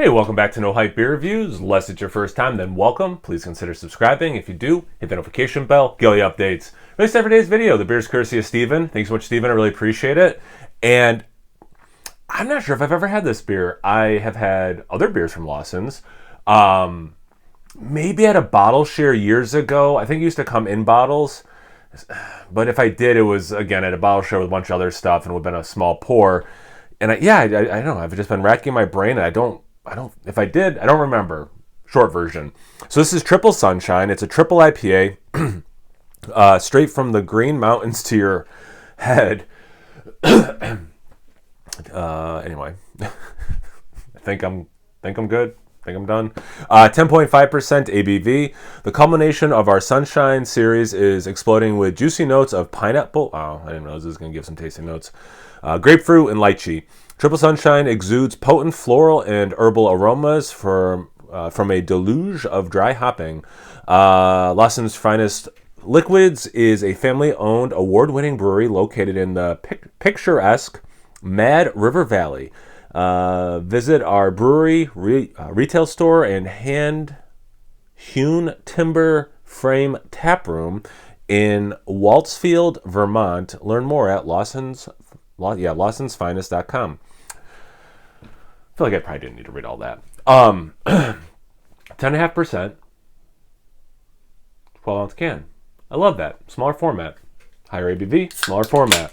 Hey, welcome back to No Hype Beer Reviews. Unless it's your first time, then welcome. Please consider subscribing. If you do, hit the notification bell, get all the updates. Release every day's video. The beer's courtesy of Steven. Thanks so much, Steven. I really appreciate it. And I'm not sure if I've ever had this beer. I have had other beers from Lawsons. Maybe at a bottle share years ago. I think it used to come in bottles. But if I did, it was, again, at a bottle share with a bunch of other stuff and would have been a small pour. And I don't know. I've just been racking my brain, and if I did, I don't remember. Short version. So this is Triple Sunshine. It's a triple IPA, straight from the Green Mountains to your head. Anyway, I think I'm good. I think I'm done. 10.5% ABV. The culmination of our Sunshine series is exploding with juicy notes of pineapple. Oh, I didn't realize this was going to give some tasting notes. Grapefruit and lychee. Triple Sunshine exudes potent floral and herbal aromas from a deluge of dry hopping. Lawson's Finest Liquids is a family-owned, award-winning brewery located in the picturesque Mad River Valley. Visit our brewery retail store and hand-hewn timber frame tap room in Waltzfield, Vermont. Learn more at lawsonsfinest.com. I feel like I probably didn't need to read all that. 10.5%, 12-ounce can. I love that. Smaller format. Higher ABV, smaller format.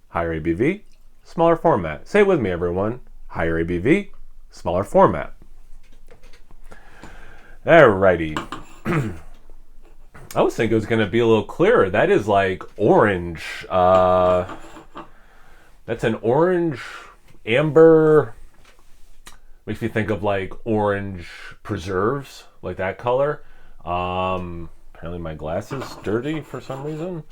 Higher ABV, smaller format. Say it with me, everyone. Higher ABV, smaller format. Alrighty. I was thinking it was going to be a little clearer. That is like orange. That's an orange, amber. Makes me think of like orange preserves, like that color. Apparently my glass is dirty for some reason.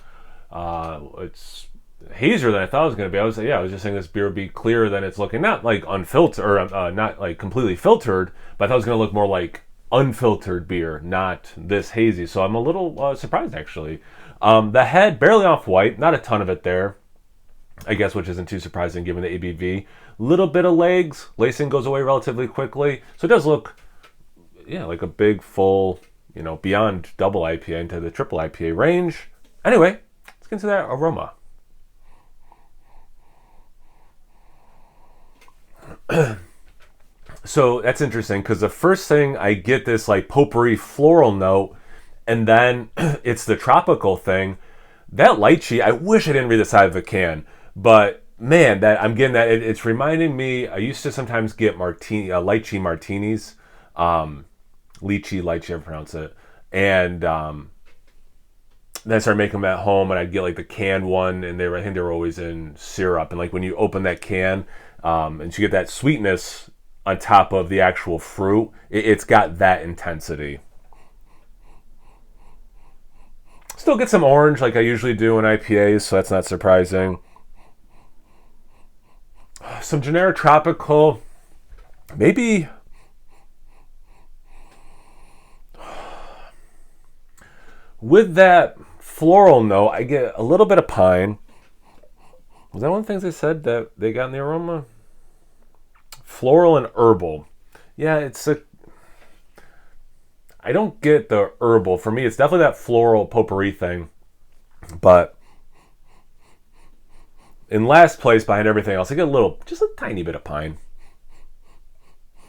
It's hazier than I thought it was going to be. I was just saying this beer would be clearer than it's looking. Not like unfiltered, or not like completely filtered, but I thought it was going to look more like unfiltered beer, not this hazy. So I'm a little surprised, actually. The head, barely off white. Not a ton of it there, I guess, which isn't too surprising given the ABV. Little bit of legs. Lacing goes away relatively quickly. So it does look, like a big, full, beyond double IPA into the triple IPA range. Anyway, let's get into that aroma. So that's interesting because the first thing I get this like potpourri floral note, and then it's the tropical thing. That lychee, I wish I didn't read the side of the can, but man, that I'm getting that. It's reminding me. I used to sometimes get lychee martinis, lychee, I pronounce it, and then I started making them at home, and I'd get like the canned one, and I think they were always in syrup, and like when you open that can, and you get that sweetness on top of the actual fruit, it's got that intensity. Still get some orange like I usually do in IPAs, so that's not surprising. Some generic tropical, maybe. With that floral note, I get a little bit of pine. Was that one of the things they said that they got in the aroma? Floral and herbal. Yeah, I don't get the herbal. For me, it's definitely that floral potpourri thing. But in last place behind everything else, I get just a tiny bit of pine.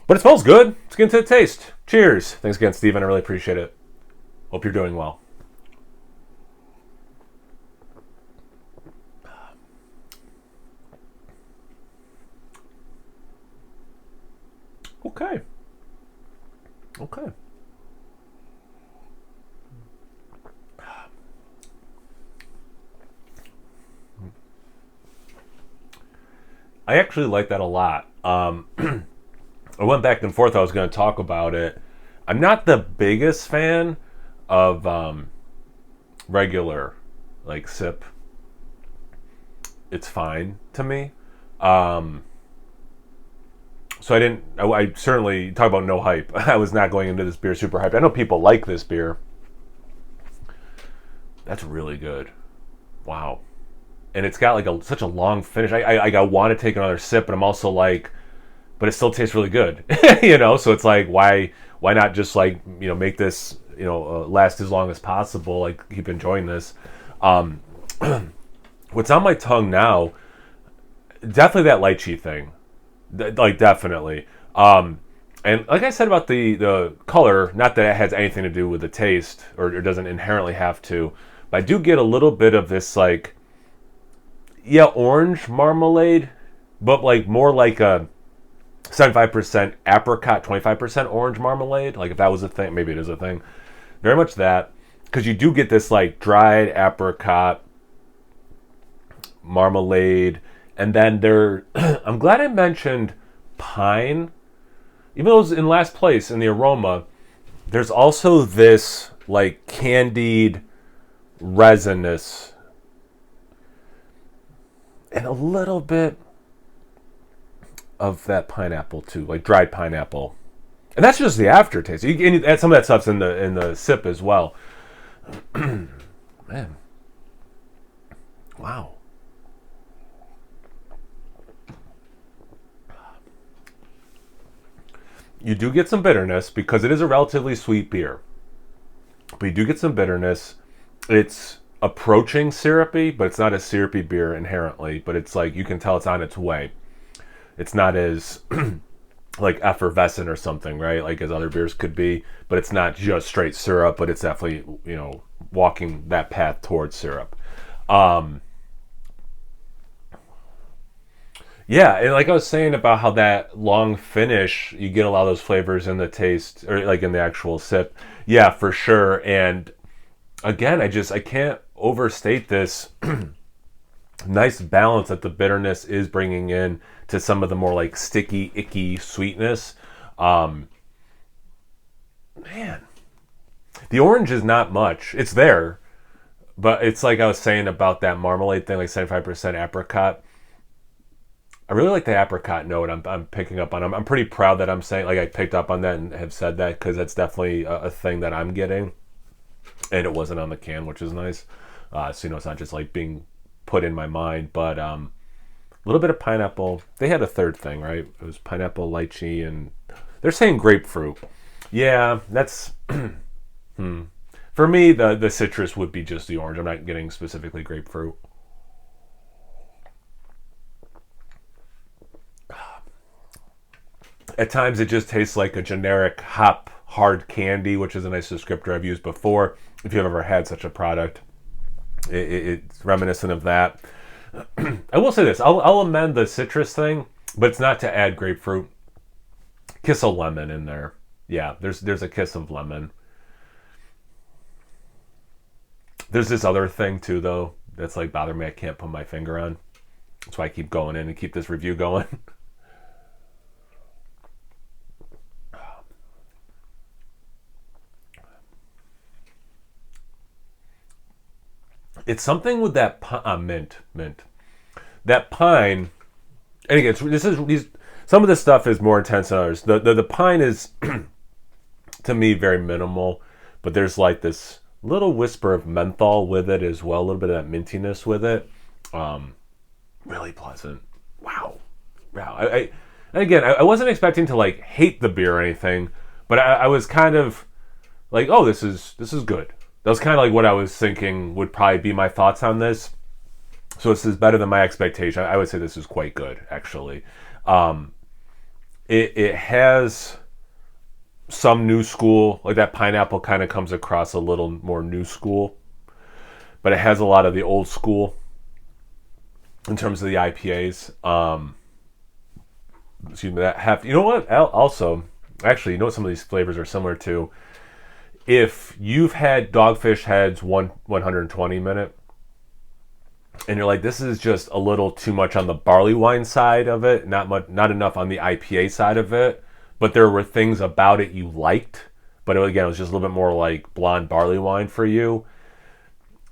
But it smells good. Let's get into the taste. Cheers. Thanks again, Steven. I really appreciate it. Hope you're doing well. Okay. I actually like that a lot. I went back and forth. I was going to talk about it. I'm not the biggest fan of regular, like, sip. It's fine to me. So I certainly, talk about no hype. I was not going into this beer super hyped. I know people like this beer. That's really good. Wow. And it's got like such a long finish. I want to take another sip, but I'm also like, but it still tastes really good. So it's like, why not just like, make this, last as long as possible, like keep enjoying this. um what's on my tongue now, definitely that lychee thing. Like, definitely. And like I said about the color, not that it has anything to do with the taste, or doesn't inherently have to, but I do get a little bit of this, like, yeah, orange marmalade, but like more like a 75% apricot, 25% orange marmalade. Like, if that was a thing, maybe it is a thing. Very much that, because you do get this like dried apricot marmalade, and then I'm glad I mentioned pine, even though it was in last place in the aroma. There's also this like candied resinous and a little bit of that pineapple too, like dried pineapple, and that's just the aftertaste. You can add some of that stuff's in the sip as well. Man, wow. You do get some bitterness because it is a relatively sweet beer, but you do get some bitterness. It's approaching syrupy, but it's not a syrupy beer inherently, but it's like, you can tell it's on its way. It's not as like effervescent or something, right? Like as other beers could be, but it's not just straight syrup, but it's definitely, walking that path towards syrup. Yeah, and like I was saying about how that long finish, you get a lot of those flavors in the taste, or like in the actual sip. Yeah, for sure. And again, I can't overstate this nice balance that the bitterness is bringing in to some of the more like sticky, icky sweetness. Man, the orange is not much. It's there, but it's like I was saying about that marmalade thing, like 75% apricot. I really like the apricot note I'm picking up on. I'm pretty proud that I'm saying, like, I picked up on that and have said that, because that's definitely a thing that I'm getting. And it wasn't on the can, which is nice. So, it's not just like being put in my mind, but a little bit of pineapple. They had a third thing, right? It was pineapple, lychee, and they're saying grapefruit. Yeah, that's... For me, the citrus would be just the orange. I'm not getting specifically grapefruit. At times, it just tastes like a generic hop hard candy, which is a nice descriptor I've used before. If you've ever had such a product, it's reminiscent of that. I will say this: I'll amend the citrus thing, but it's not to add grapefruit. Kiss of lemon in there. Yeah, there's a kiss of lemon. There's this other thing too, though, that's like bothering me. I can't put my finger on. That's why I keep going in and keep this review going. It's something with that mint. That pine. And again, some of this stuff is more intense than others. The pine is to me very minimal, but there's like this little whisper of menthol with it as well, a little bit of that mintiness with it. Really pleasant. Wow. And again, I wasn't expecting to like hate the beer or anything, but I was kind of like, oh, this is good. That was kind of like what I was thinking would probably be my thoughts on this. So this is better than my expectation. I would say this is quite good, actually. It has some new school, like that pineapple kind of comes across a little more new school, but it has a lot of the old school in terms of the IPAs. Excuse me, that have, you know what? Also, actually, you know what some of these flavors are similar to? If you've had Dogfish Head's 120 minute, and you're like, this is just a little too much on the barley wine side of it, not enough on the IPA side of it, but there were things about it you liked, but again, it was just a little bit more like blonde barley wine for you.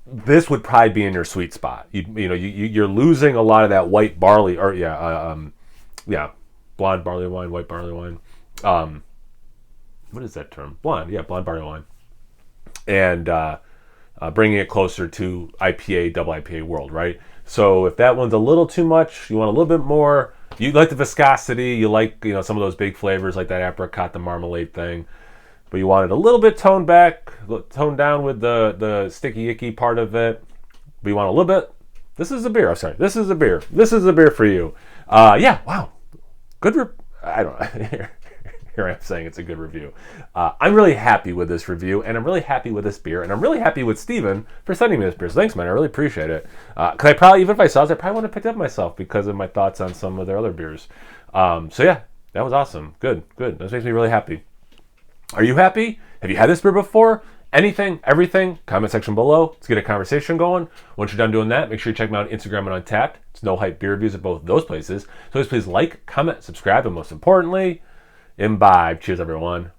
This would probably be in your sweet spot. You're losing a lot of that white barley, or blonde barley wine, white barley wine. What is that term? Blonde barley wine, and bringing it closer to IPA, double IPA world, right? So if that one's a little too much, you want a little bit more You like the viscosity, you like, some of those big flavors like that apricot, the marmalade thing, but you want it a little bit toned down with the sticky icky part of it. But you want a little bit. This is a beer. I'm sorry. This is a beer. This is a beer for you. Yeah. Wow. Good. I don't know. Here I am saying it's a good review. I'm really happy with this review, and I'm really happy with this beer, and I'm really happy with Steven for sending me this beer. So thanks, man. I really appreciate it. Because I probably, even if I saw this, I probably would have picked it up myself because of my thoughts on some of their other beers. So yeah, that was awesome. Good. This makes me really happy. Are you happy? Have you had this beer before? Anything, everything, comment section below. Let's get a conversation going. Once you're done doing that, make sure you check me out on Instagram and Untapped. It's No Hype Beer Reviews at both those places. So please like, comment, subscribe, and most importantly, imbibe. Cheers, everyone.